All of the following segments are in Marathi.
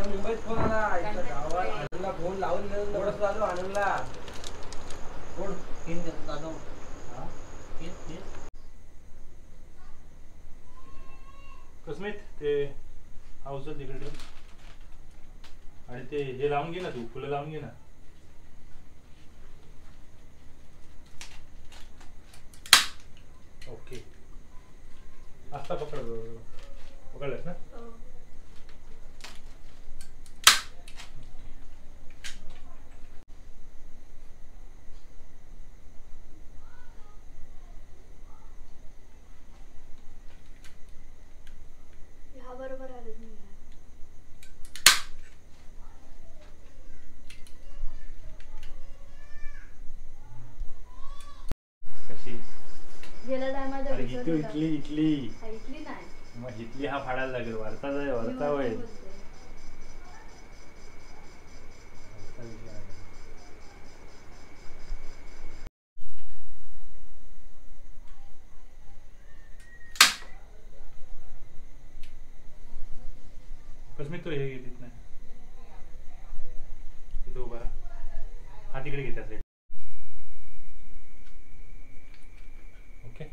मुंबईत फोन आला गावात फोन लावून थोडस आलो आनंदला कोण कसमित ते औषध तिकडे आणि ते हे लावून घे ना तू फुलं लावून घे ना ओके आस्ता पकडलास ना बरोबर आले कशी गेल्या टायमाला इटली इटली इटली इटली नाही मग इटली हा फाडायला लागेल वरता जाय वरता होईल कसमित तो हे घेत नाही तिथं उभा हा तिकडे घेत असेल ओके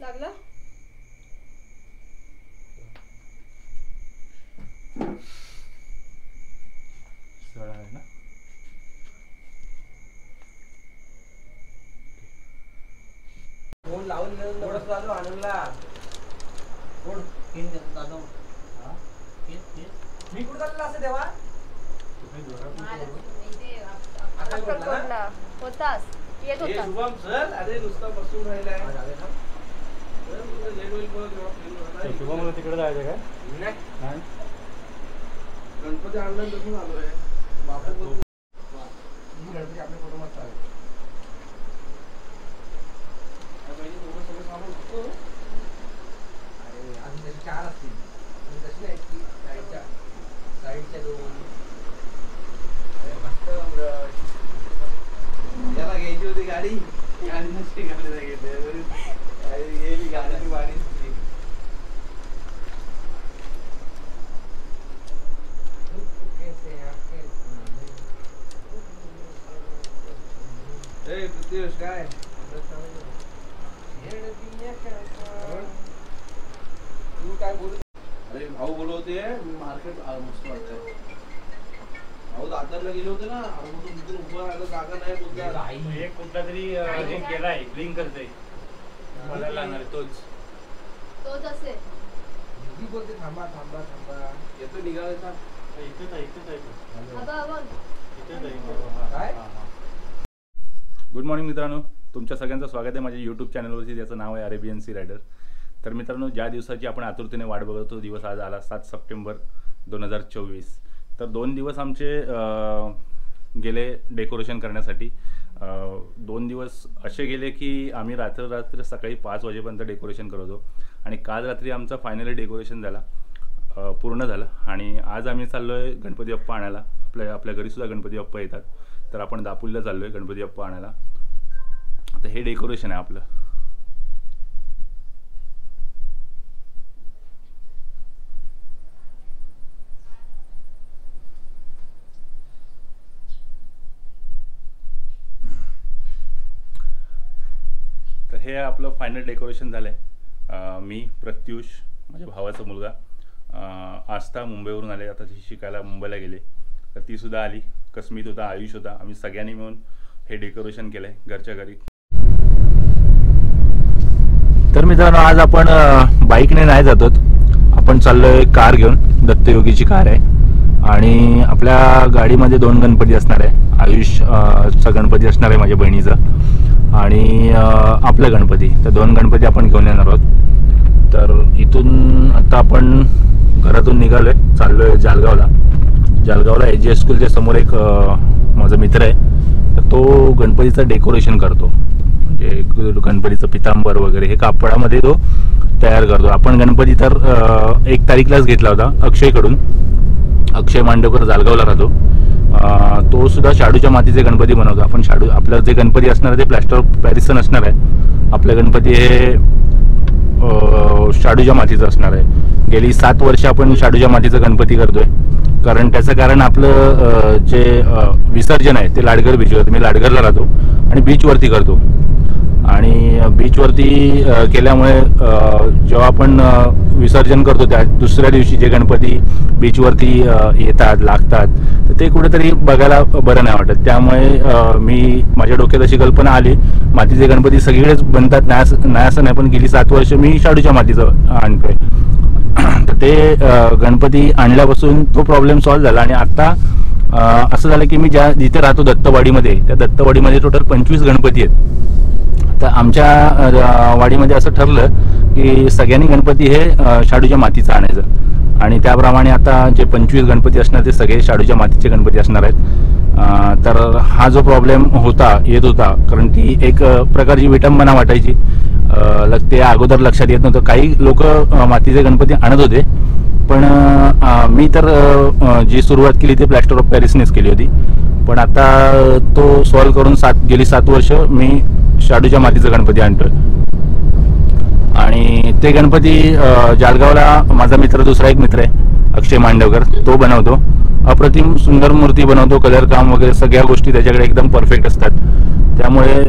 लागला सरळ आहे ना फोन लावून थोडस आलो आनंदला कोण मी कुठं चालला असं तेव्हा होतास येत होता शुभम सर अरे नुसता बसून राहिलाय शुभम तिकडे जायचं काय नाही गणपती आणला बसून आलोय बापू गणपती आपल्या कुटुंबात आहे अरे अजून त्याचे 4 असतील तशी नाही की साईडच्या 2 मस्त याला घ्यायची होती गाडी नसती गेली गाडीची वाडी पृथ्वीश काय तू काय बोल अरे भाऊ बोलवते मी मार्केट मस्त वाटतंय भाऊ दादरला गेले होते ना तिथून उभं राहिलं जागा नाही बोलता एक कुठला तरी हे केलाय ब्लिंक करतोय मला लागणार तोच असेल दीदी बोलते थांबा थांबा थांबा येतो निघालायचा इथेच आहे काय गुड मॉर्निंग मित्रांनो तुमच्या सगळ्यांचं स्वागत आहे माझ्या यूट्यूब चॅनलवरती ज्याचं नाव आहे अरेबियन सी रायडर तर मित्रांनो ज्या दिवसाची आपण आतुरतेने वाट बघत तो दिवस आज आला 7 सप्टेंबर 2024 तर 2 दिवस आमचे गेले डेकोरेशन करण्यासाठी 2 दिवस असे गेले की आम्ही रात्र सकाळी 5 वाजेपर्यंत डेकोरेशन करत होतो आणि काल रात्री आमचं फायनली डेकोरेशन झाला पूर्ण झालं आणि आज आम्ही चाललो आहे गणपती बाप्पा आणायला आपल्या घरीसुद्धा गणपती बाप्पा येतात तर आपण दापोलीला चाललो आहे गणपती बाप्पा आणायला आता हे डेकोरेशन आहे आपलं तर हे आपलं फायनल डेकोरेशन झालं आहे मी प्रत्युष माझ्या भावाचा मुलगा आस्था मुंबईवरून आले आता ती शिकायला मुंबईला गेले तर तीसुद्धा आली कसमित होता आयुष होता आम्ही सगळ्यांनी मिळून हे डेकोरेशन केलं आहे घरच्या घरी तर मित्रांनो आज आपण बाईकने नाही जातो आपण चाललोय कार घेऊन दत्तयोगीची कार आहे आणि आपल्या गाडीमध्ये 2 गणपती असणार आहे आयुषचा गणपती असणार आहे माझ्या बहिणीचा आणि आपला गणपती तर 2 गणपती आपण घेऊन येणार आहोत तर इथून आता आपण घरातून निघालोय चाललोय जालगावला AGS स्कूलच्या समोर एक माझा मित्र आहे तर तो गणपतीचं डेकोरेशन करतो म्हणजे गणपतीचं पितांबर वगैरे हे कापडामध्ये तो तयार करतो आपण गणपती तर 1 तारीखलाच घेतला होता अक्षयकडून अक्षय मांडवकर जालगावला राहतो तो सुद्धा शाडूच्या मातीचे गणपती बनवतो आपण आपलं जे गणपती असणार आहे ते प्लॅस्टर ऑफ पॅरिस नसणार आहे आपले गणपती हे शाडूच्या मातीचा असणार आहे. गेली 7 वर्ष आपण शाडूच्या मातीचा गणपती करतोय. कारण त्याचं कारण आपलं जे विसर्जन आहे ते लाडघर बीचवरती, मी लाडघरला राहतो आणि बीचवरती करतो. आणि बीचवरती केल्यामुळे जेव्हा आपण विसर्जन करतो त्या दुसऱ्या दिवशी जे गणपती बीचवरती येतात लागतात तर ते कुठेतरी बघायला बरं नाही वाटत. त्यामुळे मी माझ्या डोक्यात अशी कल्पना आली, मातीचे गणपती सगळीकडेच बनतात नाही असं नाही, पण गेली 7 वर्ष मी शाडूच्या मातीचं आणतोय. तर ते गणपती आणल्यापासून तो प्रॉब्लेम सॉल्व्ह झाला. आणि आता असं झालं की मी जिथे राहतो दत्तवाडीमध्ये, त्या दत्तवाडीमध्ये टोटल 25 गणपती आहेत. तर आमच्या वाडीमध्ये असं ठरलं की सगळ्यांनी गणपती हे शाडूच्या मातीचं आणायचं आणि त्याप्रमाणे आता जे 25 गणपती असणार ते सगळे शाडूच्या मातीचे गणपती असणार आहेत. तर हा जो प्रॉब्लेम येत होता कारण ती एक प्रकारची विटंबना वाटायची, ते अगोदर लक्षात येत नव्हतं. काही लोक मातीचे गणपती आणत होते, पण मी तर जी सुरुवात केली ती प्लॅस्टर ऑफ पॅरिसनेच केली होती. पण आता तो सॉल्व्ह करून गेली 7 वर्ष मी शाडूच्या मातीचा गणपती आणतोय. आणि ते गणपती जाळगावला माझा मित्र, दुसरा एक मित्र आहे अक्षय मांडवकर, तो बनवतो. अप्रतिम सुंदर मूर्ती बनवतो, कलर काम वगैरे सगळ्या गोष्टी त्याच्याकडे एकदम परफेक्ट असतात. त्यामुळे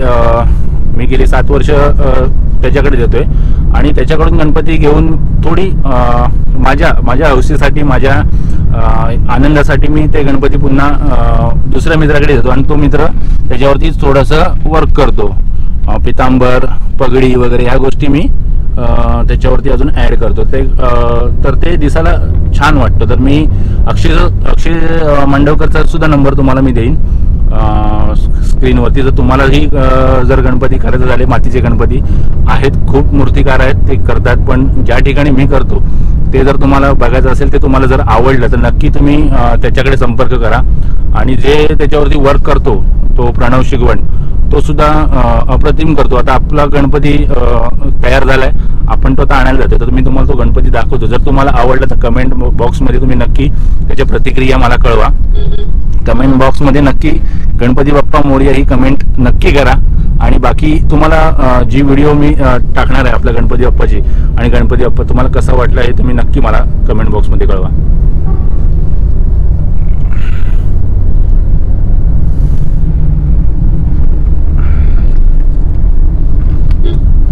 मी गेली 7 वर्ष त्याच्याकडे देतोय आणि त्याच्याकडून गणपती घेऊन थोडी माझ्या हौसेसाठी, माझ्या आनंदासाठी मी ते गणपती पुन्हा दुसऱ्या मित्राकडे देतो आणि तो मित्र त्याच्यावरती थोडंसं वर्क करतो. पितांबर, पगडी वगैरे ह्या गोष्टी मी त्याच्यावरती अजून ऍड करतो. तर ते दिसायला छान वाटतं. तर मी अक्षय मांडवकरचा सुद्धा नंबर तुम्हाला मी देईन स्क्रीनवरती. जर तुम्हालाही जर गणपती करायचे झाले, मातीचे गणपती आहेत, खूप मूर्तिकार आहेत ते करतात, पण ज्या ठिकाणी मी करतो ते जर तुम्हाला बघायचं असेल, ते तुम्हाला जर आवडलं तर नक्की तुम्ही त्याच्याकडे संपर्क करा. आणि जे त्याच्यावरती वर्क करतो तो प्रणव शिगवण, तो सुद्धा अप्रतिम करतो. आता आपला गणपती तयार झालाय, आपण तो आता आणायला जातो, तर मी तुम्हाला तो गणपती दाखवतो. जर तुम्हाला आवडला तर कमेंट बॉक्समध्ये तुम्ही नक्की त्याच्या प्रतिक्रिया मला कळवा. कमेंट बॉक्समध्ये नक्की गणपती बाप्पा मोरया ही कमेंट नक्की करा. आणि बाकी तुम्हाला जी व्हिडिओ मी टाकणार आहे आपल्या गणपती बाप्पाची आणि गणपती बाप्पा तुम्हाला कसा वाटला हे तुम्ही नक्की मला कमेंट बॉक्समध्ये कळवा.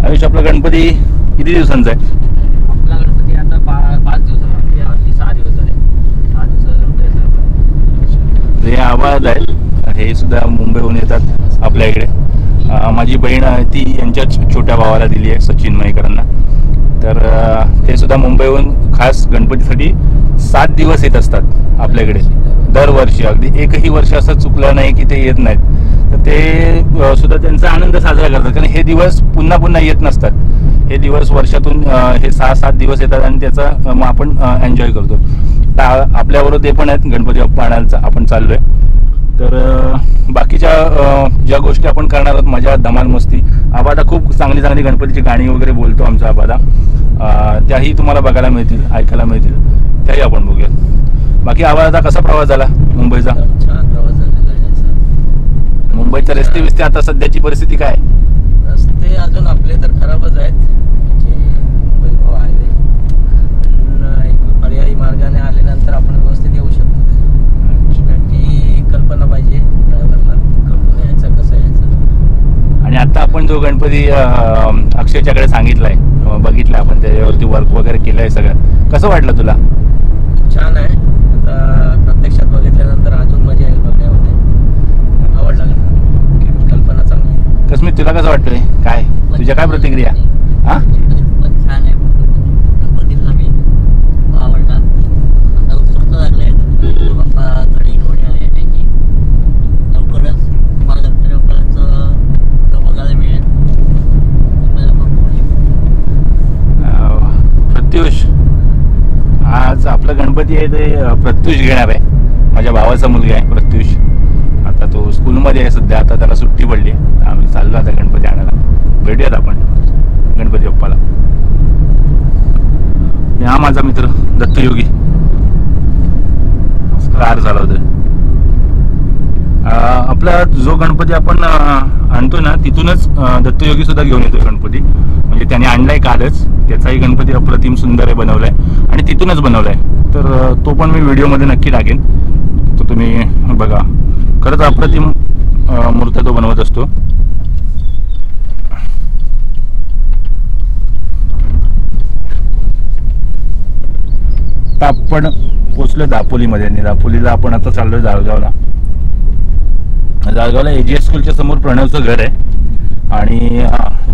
आयुष, आपला गणपती किती दिवसांचा आहे? आपला गणपती आता 5 दिवसाचा, यावर्षी 6 दिवस झाले. 6 दिवसाचा गणपती. हे आवाज आहेत, हे सुद्धा मुंबईहून येतात आपल्या इकडे. माझी बहीण ती यांच्याच छोट्या भावाला दिली आहे, सचिन मयेकरांना. तर ते सुद्धा मुंबईहून खास गणपतीसाठी 7 दिवस येत असतात आपल्याकडे दरवर्षी. अगदी एकही वर्ष असं चुकलं नाही की ते येत नाहीत. तर ते सुद्धा त्यांचा आनंद साजरा करतात, कारण हे दिवस पुन्हा पुन्हा येत नसतात. हे दिवस वर्षातून हे 6-7 दिवस येतात आणि त्याचा मग आपण एन्जॉय करतो. आपल्याबरोबर ते पण आहेत, गणपती बाप्पा आणायला आपण चाललोय. तर बाकीच्या ज्या गोष्टी आपण करणार आहोत, मजा, धमाल, मस्ती, आबादा खूप चांगली चांगली गणपतीची गाणी वगैरे बोलतो आमचा आबादा, त्याही तुम्हाला बघायला मिळतील, ऐकायला मिळतील, त्याही आपण बघूयात. बाकी आबादा कसा प्रवास झाला मुंबईचा? छान प्रवास झालेला आहे. मुंबईचा रस्ते बिस्ते आता सध्याची परिस्थिती काय? रस्ते अजून आपले तर खराबच आहेत, मुंबई गोवा हायवे. एक पर्यायी मार्गाने आल्यानंतर आपण व्यवस्थित येऊ शकतो. त्याची कल्पना पाहिजे ड्रायव्हरला, कुठून यायचं, कसं यायचं. आणि आता आपण जो गणपती अक्षयच्याकडे सांगितलाय, बघितलाय आपण, त्याच्यावरती वर्क वगैरे केलंय सगळं, कसं वाटलं तुला? छान आहे. आता प्रत्यक्षात बघितल्यानंतर अजून मजा येईल बघण्यामध्ये. आवडला, कल्पना चांगली आहे. कस्मित, तुला कसं वाटतंय? काय तुझ्या काय प्रतिक्रिया? हा, छान आहे. गणपतीला मी आवडला. आता उत्सुकता लागली आहे बाप्पा घरी घेऊन येण्याची. लवकरच तुम्हाला गणपती बाप्पाचं बघायला मिळेल. प्रत्युष, आज आपलं गणपती आहे ते प्रत्युष घेणार आहे. माझ्या भावाचा मुलगा आहे प्रत्युष. आता तो स्कूलमध्ये आहे सध्या, आता त्याला सुट्टी पडली. आम्ही चाललो आता गणपती आणायला. भेटूयात आपण गणपती बाप्पाला. हा माझा मित्र दत्तयोगी, कार चालवतोय. आपला जो गणपती आपण आणतो ना, तिथूनच दत्तयोगी सुद्धा घेऊन येतोय गणपती. म्हणजे त्याने आणलाय कालच. त्याचाही गणपती अप्रतिम सुंदर आहे बनवलाय आणि तिथूनच बनवलाय. तर तो पण मी व्हिडिओमध्ये नक्की टाकेन, तो तुम्ही बघा. खरंच अप्रतिम मूर्त्या तो बनवत असतो. आपण पोचलो दापोलीमध्ये आणि दापोलीला आपण आता चाललोय जाळगावला. जाळगावला AGS स्कूलच्या समोर प्रणवचं घर आहे आणि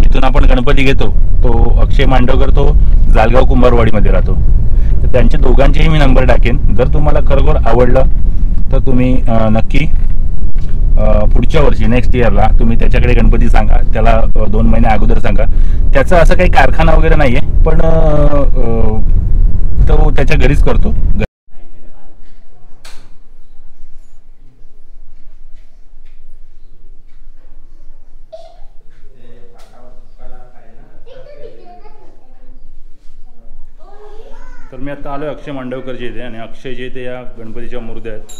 जिथून आपण गणपती घेतो तो अक्षय मांडवकर तो जाळगाव कुंभारवाडीमध्ये राहतो. तर त्यांच्या दोघांचेही मी नंबर टाकेन. जर तुम्हाला खरोखर आवडलं तर तुम्ही नक्की पुढच्या वर्षी नेक्स्ट इयरला तुम्ही त्याच्याकडे गणपती सांगा. त्याला 2 महिने अगोदर सांगा. त्याचा असं काही कारखाना वगैरे नाही आहे, पण तो त्याच्या घरीच करतो. तर मी आता आलो अक्षय मांडवकरचे इथे आणि अक्षय जे इथे या गणपतीच्या मूर्त्या आहेत.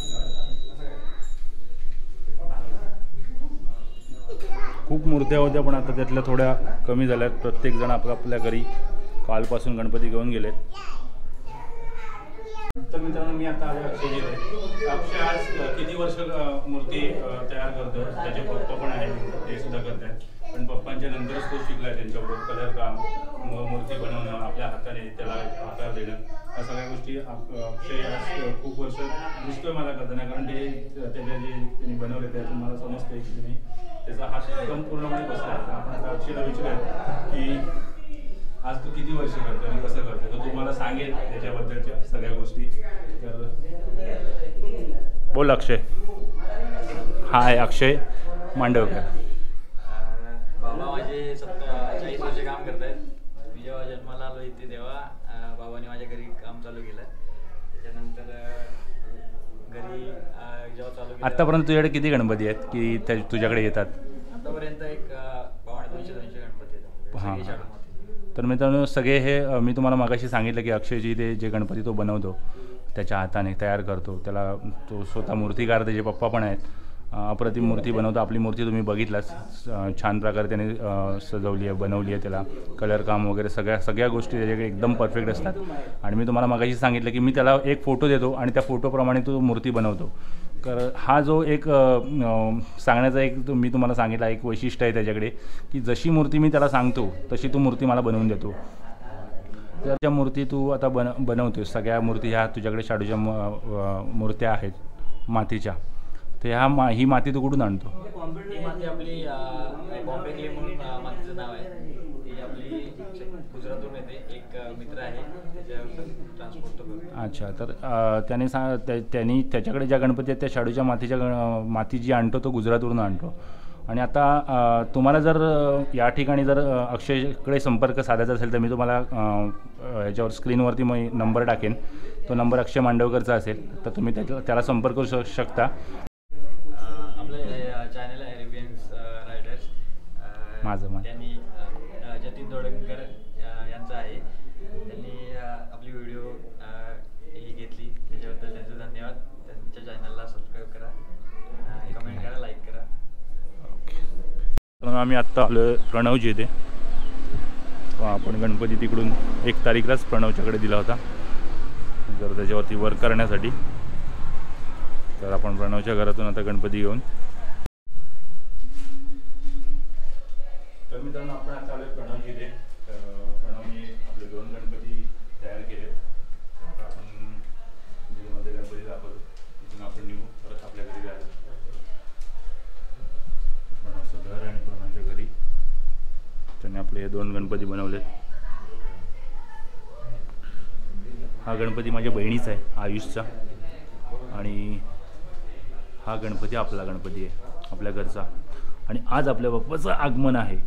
खूप मूर्त्या होत्या पण आता त्यातल्या थोड्या कमी झाल्यात. प्रत्येकजण आपल्या घरी कालपासून गणपती घेऊन गेलेत. तर मित्रांनो मी आता आलो अक्षय इथे. अक्षय आज किती वर्ष मूर्ती तयार करतो. त्याचे पप्पा पण आहेत, ते सुद्धा करतात. पण पप्पांच्या नंतरच तो शिकला त्यांच्याबरोबर कलर काम, मूर्ती बनवणं, आपल्या हाताने त्याला आकार देणं, या सगळ्या गोष्टी अक्षय आज खूप वर्ष दिसतोय मला करताना. कारण ते त्याच्या जे त्यांनी बनवले त्यातून मला समजतंय की त्यांनी त्याचा हात एकदम पूर्णपणे बसला आहे. आपण आता अक्षयला विचारूया की आज तू किती वर्ष करतो आणि कसं करतो. तर तुम्हाला सांगेल त्याच्याबद्दलच्या सगळ्या गोष्टी. तर बोल अक्षय. हा आहे अक्षय मांडवकर. बाबा माझे 40 वर्ष काम करत आहेत. मी जेव्हा जन्माला आलो इथे तेव्हा बाबांनी माझ्या घरी काम चालू केलं. त्याच्यानंतर घरी जेव्हा चालू केलं. आतापर्यंत तुझ्याकडे किती गणपती आहेत की तुझ्याकडे येतात? आतापर्यंत एक 250-200 गणपती आहेत. हां. तर मित्रांनो सगळे हे मी तुम्हाला मागाशी सांगितलं की अक्षयजी ते जे गणपती तो बनवतो त्याच्या हाताने तयार करतो. त्याला तो स्वतः मूर्तिकार त्याचे पप्पा पण आहेत. अप्रतिम मूर्ती बनवतो. आपली मूर्ती तुम्ही बघितलाच, छान प्रकारे त्याने सजवली आहे, बनवली आहे. त्याला कलर काम वगैरे सगळ्या गोष्टी त्याच्याकडे एकदम परफेक्ट असतात. आणि मी तुम्हाला मागाशी सांगितलं की मी त्याला एक फोटो देतो आणि त्या फोटोप्रमाणे तो मूर्ती बनवतो. तर हा जो एक सांगण्याचा एक मी तुम्हाला सांगितला एक वैशिष्ट्य आहे त्याच्याकडे की जशी मूर्ती मी त्याला सांगतो तशी तो मूर्ती मला बनवून देतो. तर त्या मूर्ती तू आता बनवतोस. सगळ्या मूर्ती ह्या तुझ्याकडे शाडूच्या मूर्त्या आहेत मातीच्या. तर ही माती तू कुठून आणतो? ही माती आपली बॉम्बे क्ले म्हणून मातीचं नाव आहे. ती आपली गुजरातहून येते. एक मित्र आहे त्याच्या ट्रान्सपोर्ट करतो. अच्छा. तर त्यांनी त्याच्याकडे ज्या गणपती आहेत त्या शाडूच्या माती जी आणतो तो गुजरातवरून आणतो. आणि आता तुम्हाला जर या ठिकाणी जर अक्षयकडे संपर्क साधायचा असेल तर मी तुम्हाला ह्याच्यावर स्क्रीनवरती मी नंबर टाकेन. तो नंबर अक्षय मांडवकरचा असेल तर तुम्ही त्याला संपर्क करू शकता. चॅनल आहे रिव्हियन्स रायडर्स. माझं त्यांनी जतीन दोडंकर यांचं आहे. त्यांनी आपली व्हिडिओ ही घेतली त्याच्याबद्दल त्यांचं धन्यवाद. त्यांच्या चॅनलला सबस्क्राईब करा, कमेंट करा, लाईक करा. तर आम्ही आत्ता आलो प्रणवजी इथे. आपण गणपती तिकडून 1 तारीखलाच प्रणवच्याकडे दिला होता जर त्याच्यावरती वर्क करण्यासाठी. तर आपण प्रणवच्या घरातून आता गणपती घेऊन. तर मित्रांनो आपण आता आलो प्रणवजी इथे. तर प्रणवने आपले 2 गणपती तयार केले. आता आपण मध्ये गणपती दाखवतो. तिथून आपण निघू परत आपल्या घरी जायला. प्रणवचं घर आणि प्रणवच्या घरी त्याने आपले 2 गणपती बनवलेत. हा गणपती माझ्या बहिणीचा आहे आयुषचा आणि हा गणपती आपला गणपती आहे आपल्या घरचा. आणि आज आपल्या बाप्पाचं आगमन आहे.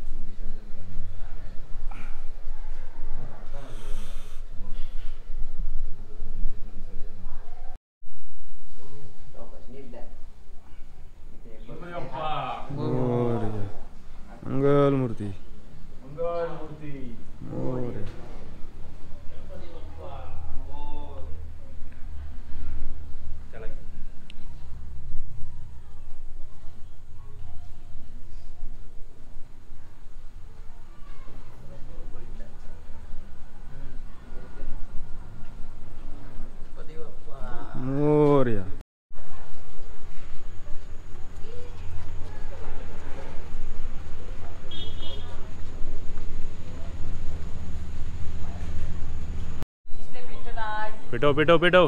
मंगल मूर्ती मंगल मूर्ती मोरया. चला. पेटव पेटव पेटव.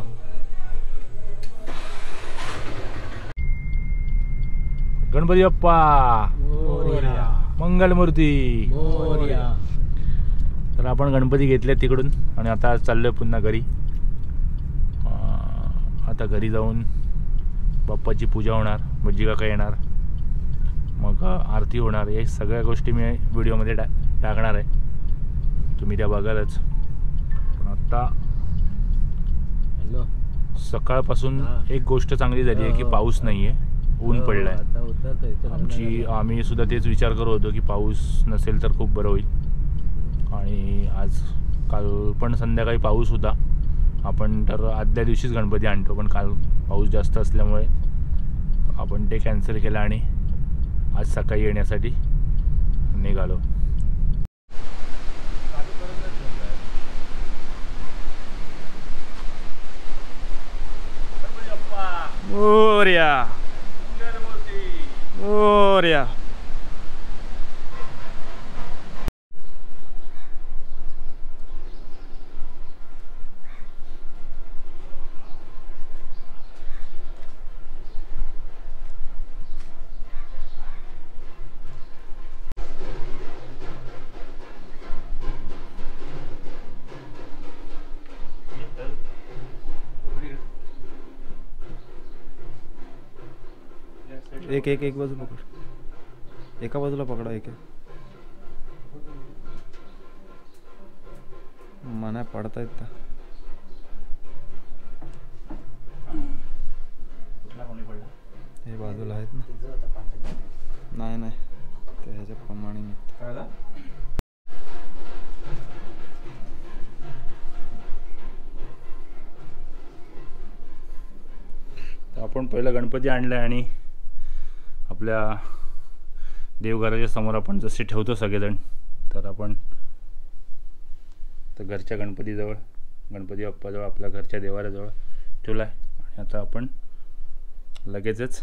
गणपती बाप्पा मंगलमूर्ती. तर आपण गणपती घेतले तिकडून आणि आता चाललोय पुन्हा घरी. आता घरी जाऊन बाप्पाची पूजा होणार, भज्जी काका येणार, मग आरती होणार. हे सगळ्या गोष्टी मी व्हिडिओमध्ये टाकणार आहे, तुम्ही त्या बघालच. पण आता सकाळपासून एक गोष्ट चांगली झाली आहे की पाऊस नाही आहे, ऊन पडलं आहे. आम्ही सुद्धा तेच विचार करत होतो की पाऊस नसेल तर खूप बरं होईल. आणि आज काल पण संध्याकाळी पाऊस होता. आपण तर आदल्या दिवशीच गणपती आणतो, पण काल पाऊस जास्त असल्यामुळे आपण ते कॅन्सल केलं आणि आज सकाळी येण्यासाठी निघालो. मोरया मोरया. एक बाजू पकड, एका बाजूला पकडा. एक मना पडतायत का हे बाजूला आहेत ना. नाही ते ह्याच्या प्रमाणे आपण पहिला गणपती आणलाय आणि आपल्या देवघराच्या समोर आपण जसे ठेवतो सगळेजण, तर आपण तर घरच्या गणपतीजवळ, गणपती बाप्पाजवळ, आपल्या घरच्या देवाऱ्याजवळ ठेवला आहे. आणि आता आपण लगेचच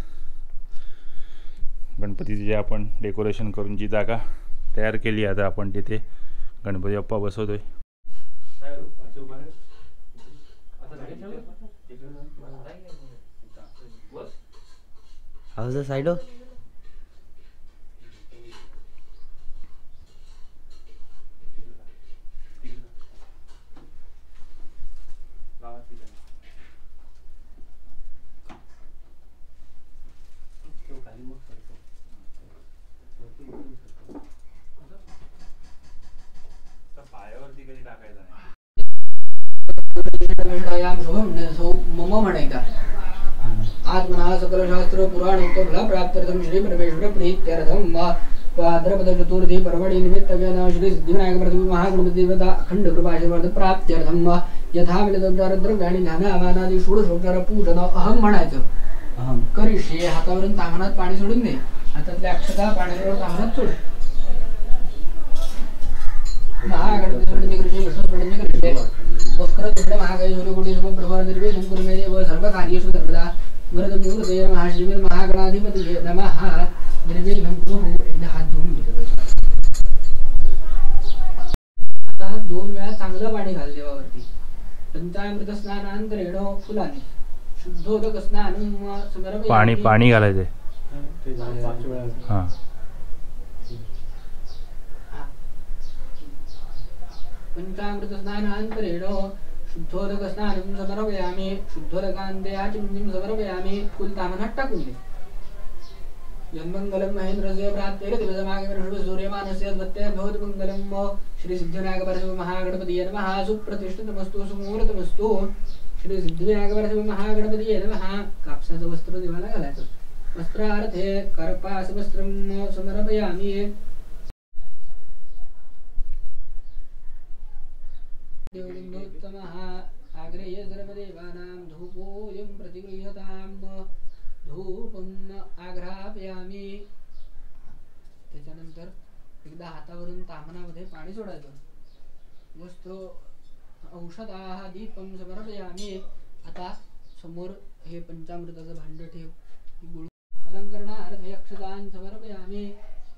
गणपतीची जे आपण डेकोरेशन करून जी जागा तयार केली, आता आपण तिथे गणपती बाप्पा बसवतोय. हाऊस साइड हो. पायावरती कधी टाकायचं नाही. मम म्हणायचा. आत्मना सकल शास्त्र पुराण उत्तम प्राप्त्यर्थम श्री परमेश्वर प्रीत्यर्थम भाद्रपद चतुर्थी पर्वणि निमित्तव्यना श्री सिद्धिविनायक प्रतिमा महागणपति देवता अखंड कृपा आशीर्वाद प्राप्त्यर्थम यथा द्रव्याणी ध्यान आवानादी षोडशोपचार पूजन अहम म्हणायचं. करिष्ये हातावरून तामणात पाणी सोडून दे. हातातल्या अक्षता पाण्यावर तामणात सोड. महागणपती वक्रतुंड महाकाय सूर्यकोटी समप्रभा निर्विघ्नं कुरु मे देव सर्वकार्येषु सर्वदा वरदमूर्तये महाश्रीवे महागणाधिपतये नमः. निर्विघ्नं कुरु. एकदा हात धुवून घे. आता हात 2 वेळा चांगलं पाणी घाल देवावरती. पंचामृत स्नानांतरेण फुलाने शुद्धोदक स्नानं समर्पयामि. पाणी घालायचे. हां. पंचामृत स्नानांतरेण शुद्धोदक स्नानं समर्पयामि. शुद्धोदकान्ते आचमनीं समर्पयामि. फुल तामणात टाकून दे. यन्मंगलं महेंद्रस्य प्राप्तेर दिवसमागे वर्षो सूर्यमानस्य अद्वत्ते भवतु मंगलं. श्री सिद्धिविनायक परमेश्वर महागणपतये नमः. सुप्रतिष्ठितमस्तु सुमुहूर्तमस्तु. श्री सिद्धिविनायक परमेश्वर महागणपतये नमः. कापसाचं वस्त्र देवाला घालायचं. वस्त्रार्थे कर्पासवस्त्रं समर्पयामि. देवलिंगोत्तमः आग्रेय सर्वदेवानां धूपोऽयं प्रतिगृह्यताम्. धूपम् आघ्रापयामि. त्याच्यानंतर एकदा हातावरून तामणामध्ये पाणी सोडायचं. वस्त्र औषधाः दीपं समर्पयामि. आता समोर हे पंचामृताचं भांड ठेव. अलंकरणार्थे अक्षतान् समर्पयामि.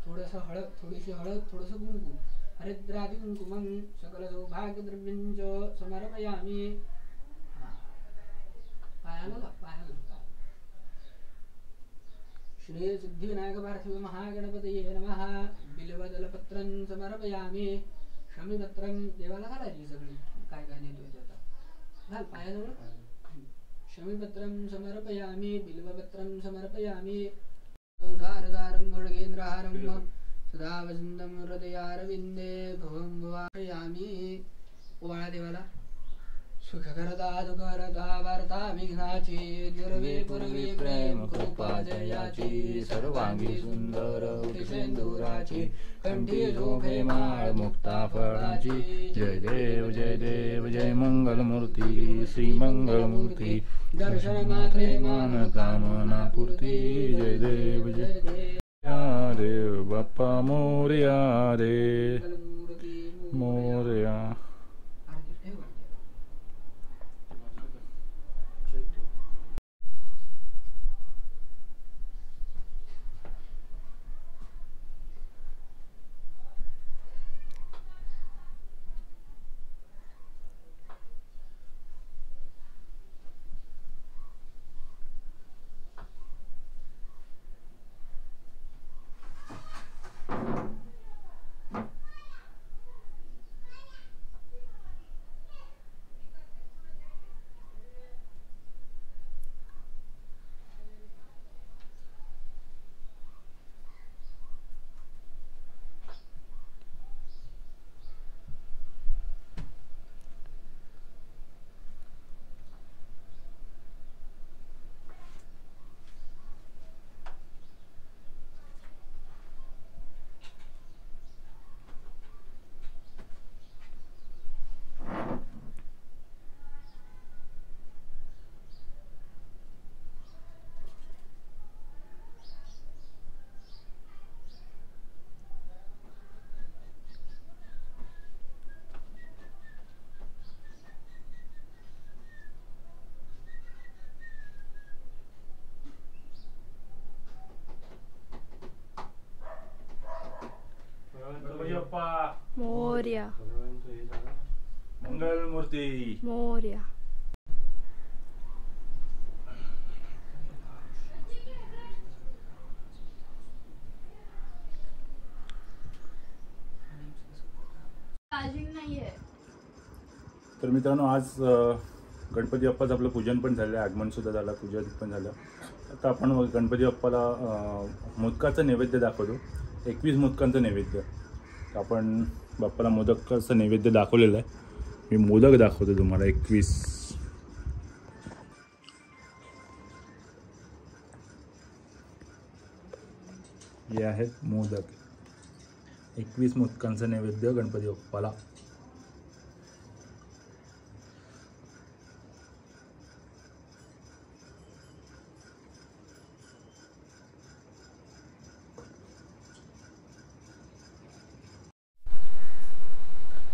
थोडंसं हळद, थोडीशी हळद, थोडंसं कुंकू, हरिद्रादि कुंकुमं सकल सौभाग्यद्रव्यं च समर्पयामि. श्री सिद्धिविनायक पार्थिव महागणपतये नमः. बिल्वदलपत्रं समर्पयामि. शमीपत्रं देवाला घालायची सगळी काय काय नेतोय ते आता घाल पायाजवळ. शमीपत्रं समर्पयामि. बिल्वपत्रं समर्पयामि. संसारसारं खड्गेन्द्रहारं सदा वसन्तं हृदयारविन्दे भुवं भुवायामि. ओवाळा देवाला. सुखकरता दुःखकरता वार्ता विघ्नाची निर्वे पूर्वे प्रेम कृपा जयाची सर्वांगी सुंदर सिंदुराची कंठी शोभे माळ मुक्ता फळाची. जय देव जय मंगलमूर्ती श्री मंगलमूर्ती दर्शन मात्रे मान कामना पूर्ती. जय देव देव बाप्पा मोरया रे मोरया. मोरया मंगलमूर्ती मोरया. तर मित्रांनो आज गणपती बाप्पाचं आपलं पूजन पण झालं, आगमन सुद्धा झालं, पूजन पण झालं. आता आपण गणपती बाप्पाला मोदकाचं नैवेद्य दाखवतो. 21 मोदकांचं नैवेद्य. आपण बाप्पाला मोदकाचं नैवेद्य दाखवलेलं आहे. मी मोदक दाखवतो तुम्हाला 21. हे आहेत मोदक. 21 मोदकांचं नैवेद्य गणपती बाप्पाला.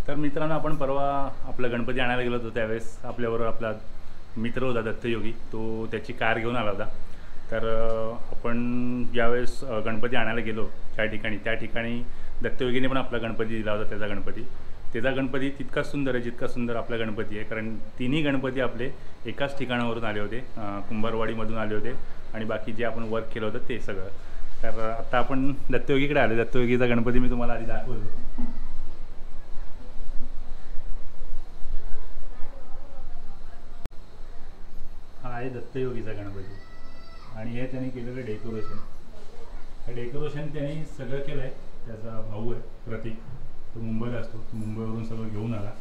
तर मित्रांनो आपण परवा आपला गणपती आणायला गेलो होतो. त्यावेळेस आपल्याबरोबर आपला मित्र होता दत्तयोगी. तो त्याची कार घेऊन आला होता. तर आपण ज्यावेळेस गणपती आणायला गेलो त्या ठिकाणी दत्तयोगीने पण आपला गणपती दिला होता. त्याचा गणपती तितकाच सुंदर आहे जितका सुंदर आपला गणपती आहे. कारण तिन्ही गणपती आपले एकाच ठिकाणावरून आले होते, कुंभारवाडीमधून आले होते. आणि बाकी जे आपण वर्क केलं होतं ते सगळं. तर आता आपण दत्तयोगीकडे आले. दत्तयोगीचा गणपती मी तुम्हाला आधी दाखवतो. हा आहे दत्तयोगीचा गणपती. आणि हे त्यांनी केलेलं डेकोरेशन. हे डेकोरेशन त्यांनी सगळं केलं आहे. त्याचा भाऊ आहे प्रतीक, तो मुंबईला असतो. तो मुंबईवरून सगळं घेऊन आला.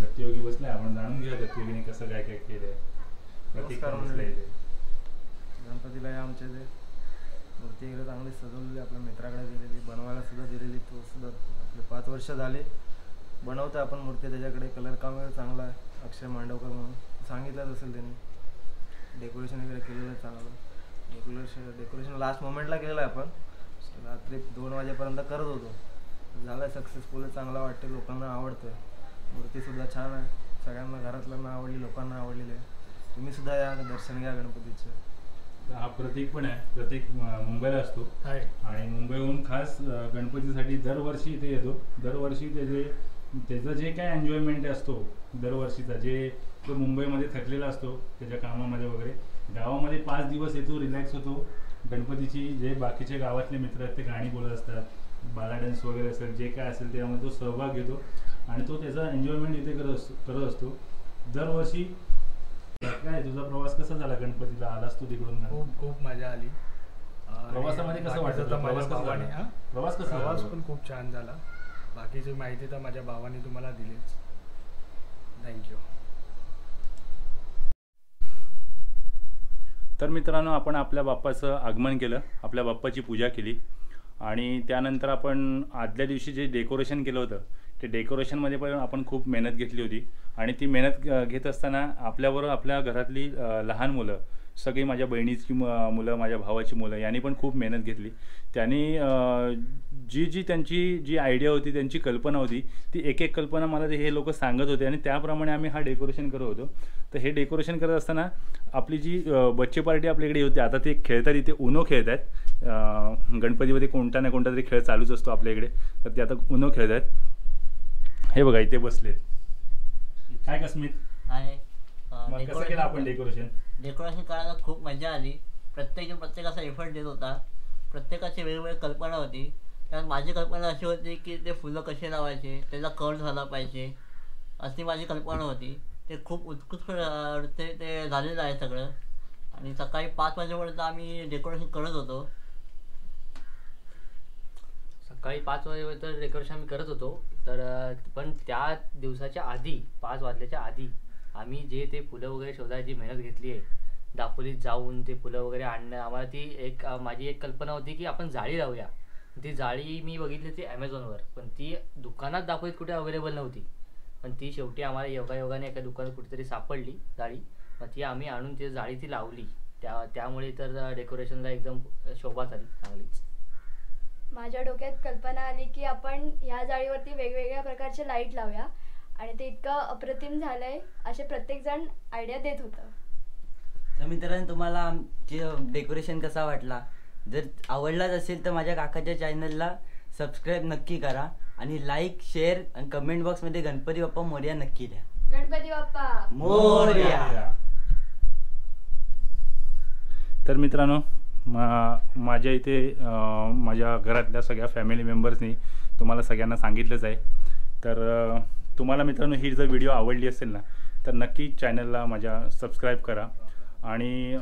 दत्तयोगी बसलाय. आपण जाणून घ्या दत्तयोगीने कसं काय काय केलं आहे. प्रतीक बसलं आहे. गणपतीला या आमच्या ते मूर्ती इकडे चांगली सजवलेली आपल्या मित्राकडे दिलेली, बनवायला सुद्धा दिलेली. तो सुद्धा आपले 5 वर्ष झाले बनवतो आपण मूर्ती. त्याच्याकडे कलर काम वगैरे चांगला आहे. अक्षय मांडवकर म्हणून सांगितलंच असेल त्यांनी. डेकोरेशन वगैरे केलेलं आहे चांगलं. डेकोरेशन लास्ट मोमेंटला केलेलं आहे आपण. रात्री 2 वाजेपर्यंत करत होतो. झालं आहे सक्सेसफुल. चांगला वाटते, लोकांना आवडतं. मूर्तीसुद्धा छान आहे. सगळ्यांना घरातल्यांना आवडली, लोकांना आवडलेली आहे. तुम्ही सुद्धा या दर्शन घ्या गणपतीचं. हा प्रतीक पण आहे. प्रतीक मुंबईला असतो आणि मुंबईहून खास गणपतीसाठी दरवर्षी इथे येतो. दरवर्षी त्याचं जे काय एन्जॉयमेंट असतो दरवर्षीचा, जे तो मुंबईमध्ये थकलेला असतो त्याच्या कामामध्ये वगैरे. गावामध्ये 5 दिवस येतो, रिलॅक्स होतो. गणपतीची जे बाकीचे गावातले मित्र आहेत ते गाणी बोलत असतात, बाला डान्स वगैरे असेल, जे काय असेल त्यामध्ये तो सहभाग घेतो आणि तो त्याचा एन्जॉयमेंट इथे करत असतो दरवर्षी. काय तुझा प्रवास कसा झाला गणपतीला? आलास तू तिकडून? खूप मजा आली. प्रवासामध्ये कसं वाटतं? प्रवास पण खूप छान झाला. बाकीची माहिती तर माझ्या भावाने तुम्हाला दिलीच. थँक्यू. तर मित्रांनो, आपण आपल्या बाप्पाचं आगमन केलं, आपल्या बाप्पाची पूजा केली आणि त्यानंतर आपण आदल्या दिवशी जे डेकोरेशन केलं होतं ते डेकोरेशनमध्ये पण आपण खूप मेहनत घेतली होती. आणि ती मेहनत घेत असताना आपल्याबरोबर आपल्या घरातली लहान मुलं, सगळी माझ्या बहिणीची मुलं, माझ्या भावाची मुलं यांनी पण खूप मेहनत घेतली. त्यांनी त्यांची जी आयडिया होती, त्यांची कल्पना होती, ती एक एक कल्पना मला हे लोक सांगत होते आणि त्याप्रमाणे आम्ही हा डेकोरेशन करत होतो. तर हे डेकोरेशन करत असताना आपली जी बच्चे पार्टी आपल्याकडे होती, आता ते खेळतात, इथे उनो खेळत आहेत. गणपतीमध्ये कोणता ना कोणता तरी खेळ चालूच असतो आपल्या इकडे, तर ते आता उनो खेळत आहेत. हे बघा इथे बसलेत. काय स्मित? कसं केलं आपण डेकोरेशन? डेकोरेशन करायला खूप मजा आली. प्रत्येकाचा एफर्ट देत होता. प्रत्येकाची वेगवेगळी कल्पना होती. त्यात माझी कल्पना अशी होती की ते फुलं कसे लावायचे, त्याचा कट झाला पाहिजे, अशी माझी कल्पना होती. ते खूप उत्कृष्ट ते झालेलं आहे सगळं. आणि सकाळी 5 वाजेपर्यंत आम्ही डेकोरेशन करत होतो. सकाळी 5 वाजेपर्यंत डेकोरेशन आम्ही करत होतो. तर पण त्या दिवसाच्या आधी 5 वाजल्याच्या आधी आम्ही जे ते फुलं वगैरे शोधायची मेहनत घेतली आहे, दापोलीत जाऊन ते फुलं वगैरे आणणं, आम्हाला ती माझी एक कल्पना होती की आपण जाळी लावूया. ती जाळी मी बघितली ती ॲमेझॉनवर, पण ती दुकानात दापोलीत कुठे अवेलेबल नव्हती. पण ती शेवटी आम्हाला योगायोगाने एका दुकानात कुठेतरी सापडली जाळी. मग ती आम्ही आणून ती जाळी ती लावली. त्यामुळे तर डेकोरेशनला एकदम शोभा झाली चांगलीच. माझ्या डोक्यात कल्पना आली की आपण ह्या जाळीवरती वेगवेगळ्या प्रकारचे लाईट लावूया आणि ते इतकं अप्रतिम झालंय, असे प्रत्येक जण आयडिया देत होतं. तर मित्रांनो, तुम्हाला आमचे डेकोरेशन कसा वाटला? जर आवडलाच असेल तर माझ्या काकाच्या चॅनलला सबस्क्राईब नक्की करा आणि लाईक, शेअर आणि कमेंट बॉक्समध्ये गणपती बाप्पा मोरया नक्की द्या. गणपती बाप्पा मोरया. तर मित्रांनो, माझ्या इथे माझ्या घरातल्या सगळ्या फॅमिली मेंबर्सनी तुम्हाला सगळ्यांना सांगितलंच आहे. तर तुम्हाला मित्रांनो ही जर व्हिडिओ आवडली असेल ना, तर नक्की चॅनलला माझ्या सबस्क्राईब करा आणि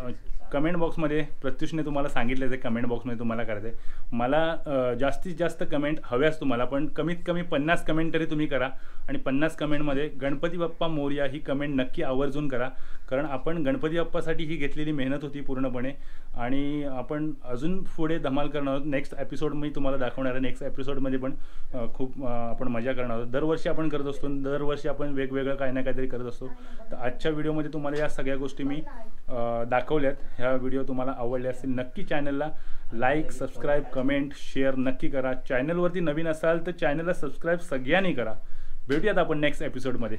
कमेंट बॉक्समध्ये प्रत्युषने तुम्हाला सांगितलं आहे कमेंट बॉक्समध्ये तुम्हाला करायचं आहे. मला जास्तीत जास्त कमेंट हव्याच तुम्हाला, पण कमीत कमी 50 कमेंट तरी तुम्ही करा आणि 50 कमेंटमध्ये गणपती बाप्पा मोरया ही कमेंट नक्की आवर्जून करा. कारण आपण गणपती बाप्पासाठी ही घेतलेली मेहनत होती पूर्णपणे आणि आपण अजून पुढे धमाल करणार आहोत. नेक्स्ट एपिसोड मी तुम्हाला दाखवणार आहे. नेक्स्ट एपिसोडमध्ये पण खूप आपण मजा करणार आहोत. दरवर्षी आपण करत असतो, दरवर्षी आपण वेगवेगळं काही ना काहीतरी करत असतो. तर आजच्या व्हिडिओमध्ये तुम्हाला या सगळ्या गोष्टी मी दाखवल्यात. ह्या व्हिडिओ तुम्हाला आवडले असतील नक्की चॅनलला लाईक, सबस्क्राईब, कमेंट, शेअर नक्की करा. चॅनलवरती नवीन असाल तर चॅनलला सबस्क्राईब सगळ्यांनी करा. भेटूयात आपण नेक्स्ट एपिसोडमध्ये.